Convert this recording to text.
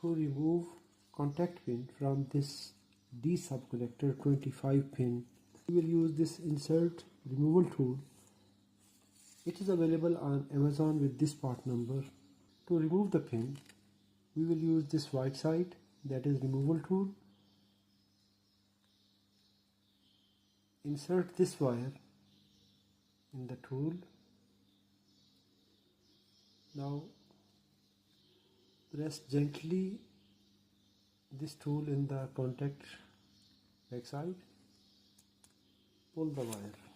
To remove contact pin from this D-Sub connector 25 pin, we will use this insert removal tool. It is available on Amazon with this part number. To remove the pin, we will use this white side, that is removal tool. Insert this wire in the tool. Now press gently this tool in the contact backside. Pull the wire.